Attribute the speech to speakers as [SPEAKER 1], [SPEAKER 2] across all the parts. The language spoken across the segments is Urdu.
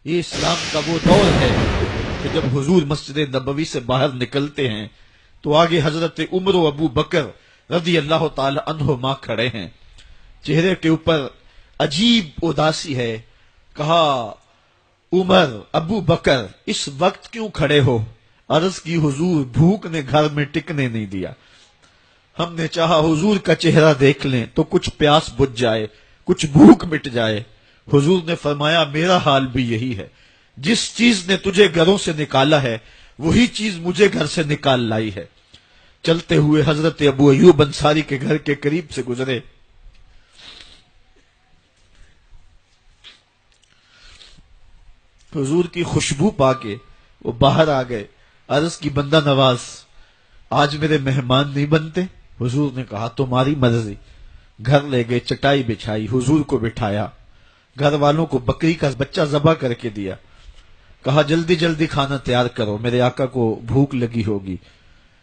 [SPEAKER 1] یہ اسلام کا وہ دور ہے کہ جب حضور مسجد نبوی سے باہر نکلتے ہیں تو آگے حضرت عمر و ابو بکر رضی اللہ تعالی عنہما کھڑے ہیں. چہرے کے اوپر عجیب اداسی ہے. کہا عمر ابو بکر اس وقت کیوں کھڑے ہو؟ عرض کی حضور بھوک نے گھر میں ٹکنے نہیں دیا. ہم نے چاہا حضور کا چہرہ دیکھ لیں تو کچھ پیاس بجھ جائے، کچھ بھوک مٹ جائے. حضور نے فرمایا میرا حال بھی یہی ہے. جس چیز نے تجھے گھروں سے نکالا ہے وہی چیز مجھے گھر سے نکال لائی ہے. چلتے ہوئے حضرت ابو ایوب انصاری کے گھر کے قریب سے گزرے. حضور کی خوشبو پا کے وہ باہر آ گئے. عرض کی بندہ نواز آج میرے مہمان نہیں بنتے؟ حضور نے کہا تمہاری مرضی. گھر لے گئے، چٹائی بچھائی، حضور کو بٹھایا، گھر والوں کو بکری کا بچہ ذبح کر کے دیا. کہا جلدی جلدی کھانا تیار کرو، میرے آقا کو بھوک لگی ہوگی.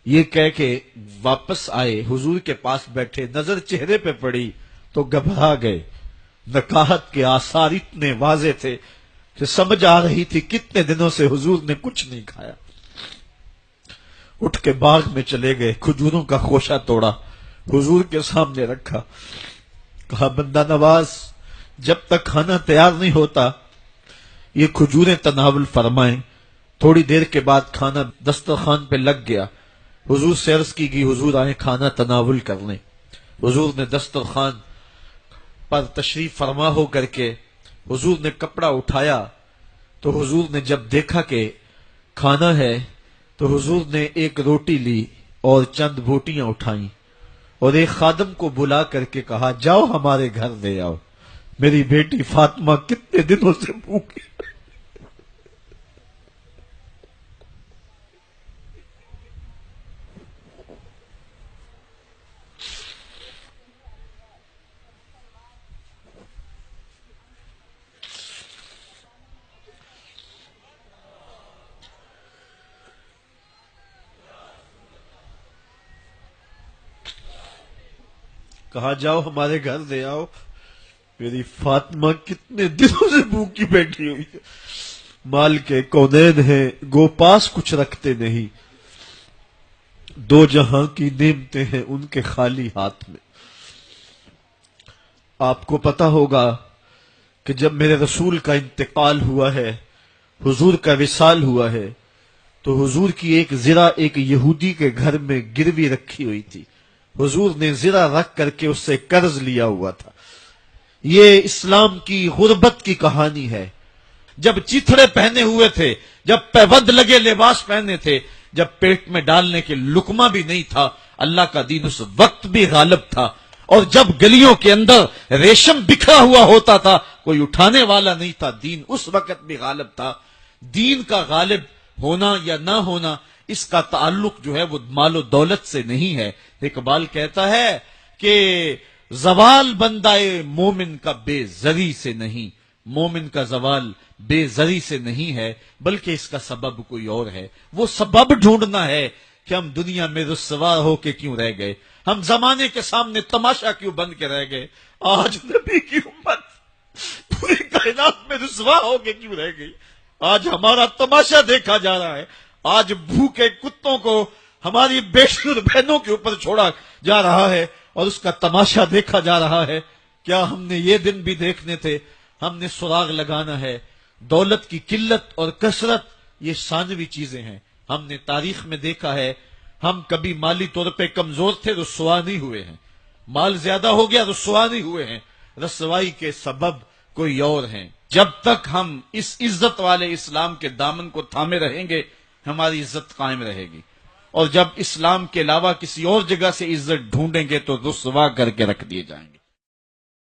[SPEAKER 1] یہ کہہ کے واپس آئے، حضور کے پاس بیٹھے، نظر چہرے پہ پڑی تو گھبرا گئے. نکاحت کے آثار اتنے واضح تھے کہ سمجھ آ رہی تھی کتنے دنوں سے حضور نے کچھ نہیں کھایا. اٹھ کے باغ میں چلے گئے، کھجوروں کا خوشہ توڑا، حضور کے سامنے رکھا. کہا بندہ نواز جب تک کھانا تیار نہیں ہوتا یہ کھجوریں تناول فرمائیں. تھوڑی دیر کے بعد کھانا دسترخوان پہ لگ گیا. حضور سے عرض کی گئی حضور آئے کھانا تناول کر لیں. حضور نے دسترخوان پر تشریف فرما ہو کر کے حضور نے کپڑا اٹھایا تو حضور نے جب دیکھا کہ کھانا ہے تو حضور نے ایک روٹی لی اور چند بوٹیاں اٹھائیں اور ایک خادم کو بلا کر کے کہا جاؤ ہمارے گھر دے آؤ، میری بیٹی فاطمہ کتنے دنوں سے بھوکی. کہا جاؤ ہمارے گھر دے آؤ، میری فاطمہ کتنے دنوں سے بھوکی بیٹھی ہوئی ہے. مال کے کونین ہیں گو پاس کچھ رکھتے نہیں، دو جہاں کی نعمتیں ہیں ان کے خالی ہاتھ میں. آپ کو پتا ہوگا کہ جب میرے رسول کا انتقال ہوا ہے، حضور کا وصال ہوا ہے، تو حضور کی ایک زرہ ایک یہودی کے گھر میں گروی رکھی ہوئی تھی. حضور نے زرہ رکھ کر کے اس سے قرض لیا ہوا تھا. یہ اسلام کی غربت کی کہانی ہے. جب چیتھڑے پہنے ہوئے تھے، جب پیبند لگے لباس پہنے تھے، جب پیٹ میں ڈالنے کے لقمہ بھی نہیں تھا، اللہ کا دین اس وقت بھی غالب تھا. اور جب گلیوں کے اندر ریشم بکھرا ہوا ہوتا تھا کوئی اٹھانے والا نہیں تھا، دین اس وقت بھی غالب تھا. دین کا غالب ہونا یا نہ ہونا اس کا تعلق جو ہے وہ مال و دولت سے نہیں ہے. اقبال کہتا ہے کہ زوال بندہ مومن کا بے زری سے نہیں، مومن کا زوال بے زری سے نہیں ہے بلکہ اس کا سبب کوئی اور ہے. وہ سبب ڈھونڈنا ہے کہ ہم دنیا میں رسوا ہو کے کیوں رہ گئے، ہم زمانے کے سامنے تماشا کیوں بن کے رہ گئے. آج نبی کی امت پوری کائنات میں رسوا ہو کے کیوں رہ گئی. آج ہمارا تماشا دیکھا جا رہا ہے. آج بھوکے کتوں کو ہماری بیٹی اور بہنوں کے اوپر چھوڑا جا رہا ہے اور اس کا تماشا دیکھا جا رہا ہے. کیا ہم نے یہ دن بھی دیکھنے تھے؟ ہم نے سراغ لگانا ہے. دولت کی قلت اور کثرت یہ ثانوی چیزیں ہیں. ہم نے تاریخ میں دیکھا ہے ہم کبھی مالی طور پہ کمزور تھے، رسوا نہیں ہوئے ہیں. مال زیادہ ہو گیا، رسوا نہیں ہوئے ہیں. رسوائی کے سبب کوئی اور ہیں. جب تک ہم اس عزت والے اسلام کے دامن کو تھامے رہیں گے ہماری عزت قائم رہے گی، اور جب اسلام کے علاوہ کسی اور جگہ سے عزت ڈھونڈیں گے تو رسوا کر کے رکھ دیے جائیں گے.